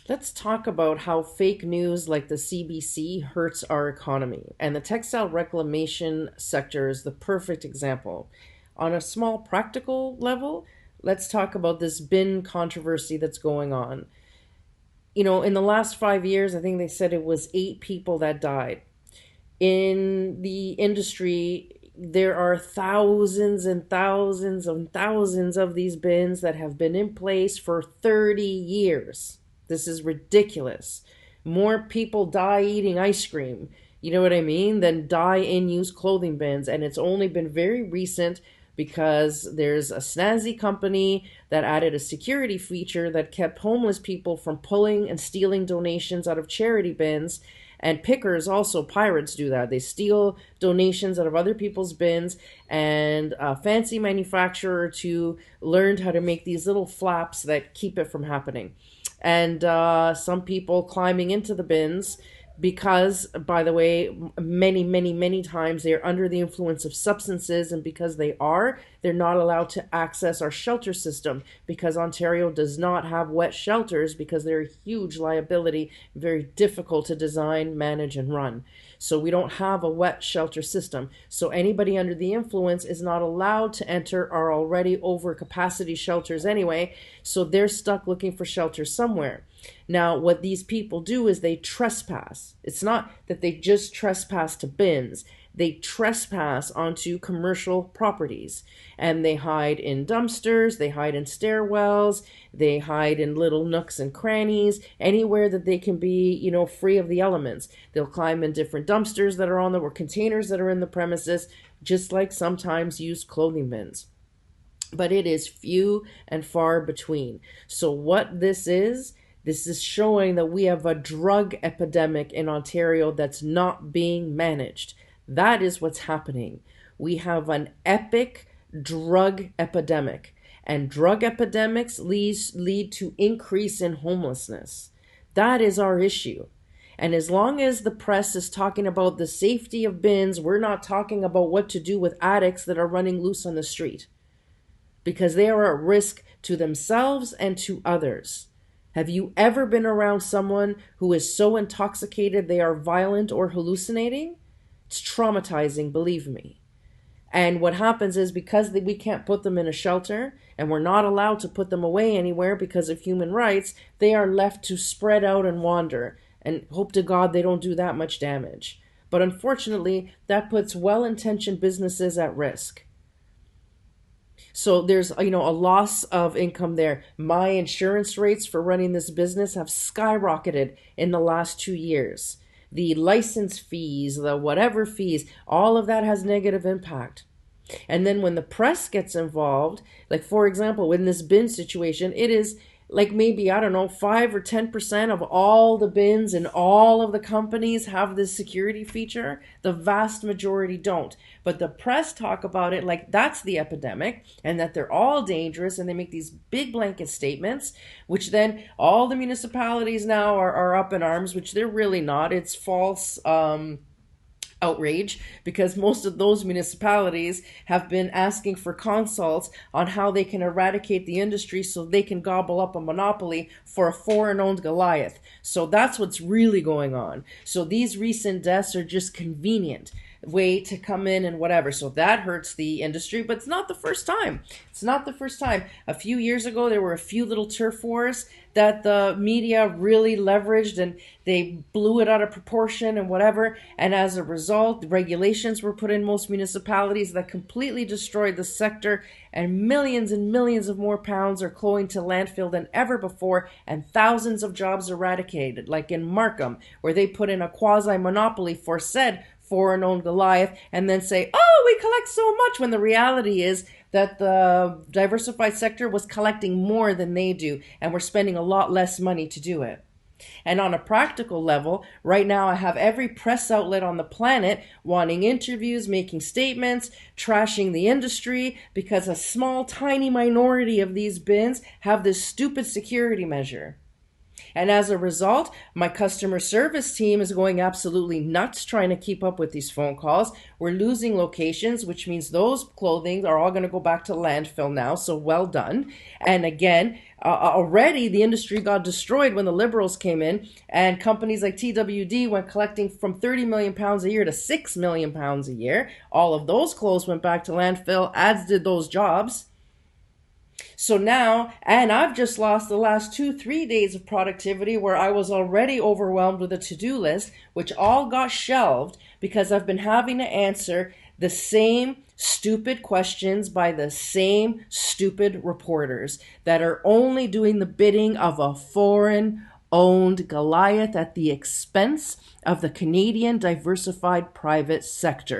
Let's talk about how fake news like the CBC hurts our economy. And the textile reclamation sector is the perfect example. On a small practical level, let's talk about this bin controversy that's going on. In the last 5 years, I think they said it was 8 people that died. In the industry, there are thousands and thousands and thousands of these bins that have been in place for 30 years. This is ridiculous. More people die eating ice cream, you know what I mean, than die in used clothing bins. And it's only been very recent because there's a snazzy company that added a security feature that kept homeless people from pulling and stealing donations out of charity bins. And pickers also, pirates do that. They steal donations out of other people's bins, and a fancy manufacturer or two learned how to make these little flaps that keep it from happening. And some people climbing into the bins because, by the way, many, many, many times they are under the influence of substances, and because they're not allowed to access our shelter system because Ontario does not have wet shelters because they're a huge liability, very difficult to design, manage, and run. So we don't have a wet shelter system. So anybody under the influence is not allowed to enter our already over capacity shelters anyway, so they're stuck looking for shelter somewhere. Now, what these people do is they trespass. It's not that they just trespass to bins. They trespass onto commercial properties, and they hide in dumpsters, they hide in stairwells, they hide in little nooks and crannies, anywhere that they can be, free of the elements. They'll climb in different dumpsters that are on or containers that are in the premises, just like sometimes used clothing bins. But it is few and far between. So what this is showing that we have a drug epidemic in Ontario that's not being managed. That is what's happening. We have an epic drug epidemic, and drug epidemics lead to increase in homelessness. That is our issue. And as long as the press is talking about the safety of bins, we're not talking about what to do with addicts that are running loose on the street, because they are at risk to themselves and to others. Have you ever been around someone who is so intoxicated they are violent or hallucinating? It's traumatizing, believe me. And what happens is, because we can't put them in a shelter and we're not allowed to put them away anywhere because of human rights, they are left to spread out and wander, and hope to God they don't do that much damage. But unfortunately, that puts well-intentioned businesses at risk. So there's, a loss of income there. My insurance rates for running this business have skyrocketed in the last 2 years. The license fees, the whatever fees, all of that has negative impact. And then when the press gets involved, like for example, in this bin situation, it is like maybe, 5 or 10% of all the bins and all of the companies have this security feature. The vast majority don't. But the press talk about it like that's the epidemic and that they're all dangerous, and they make these big blanket statements, which then all the municipalities now are up in arms, which they're really not. It's false outrage, because most of those municipalities have been asking for consults on how they can eradicate the industry so they can gobble up a monopoly for a foreign-owned Goliath. So that's what's really going on. So these recent deaths are just convenient way to come in and whatever. So that hurts the industry, but it's not the first time. It's not the first time. A few years ago, there were a few little turf wars that the media really leveraged, and they blew it out of proportion and whatever. And as a result, regulations were put in most municipalities that completely destroyed the sector, and millions of more pounds are going to landfill than ever before, and thousands of jobs eradicated, like in Markham, where they put in a quasi-monopoly for said foreign-owned Goliath, and then say, oh, we collect so much, when the reality is that the diversified sector was collecting more than they do, and we're spending a lot less money to do it. And on a practical level, right now I have every press outlet on the planet wanting interviews, making statements, trashing the industry, because a small, tiny minority of these bins have this stupid security measure. And as a result, my customer service team is going absolutely nuts trying to keep up with these phone calls. We're losing locations, which means those clothing are all going to go back to landfill now. So well done. And again, already the industry got destroyed when the Liberals came in, and companies like TWD went collecting from 30 million pounds a year to 6 million pounds a year. All of those clothes went back to landfill, as did those jobs. So now, and I've just lost the last 2-3 days of productivity where I was already overwhelmed with a to-do list, which all got shelved because I've been having to answer the same stupid questions by the same stupid reporters that are only doing the bidding of a foreign-owned Goliath at the expense of the Canadian diversified private sector.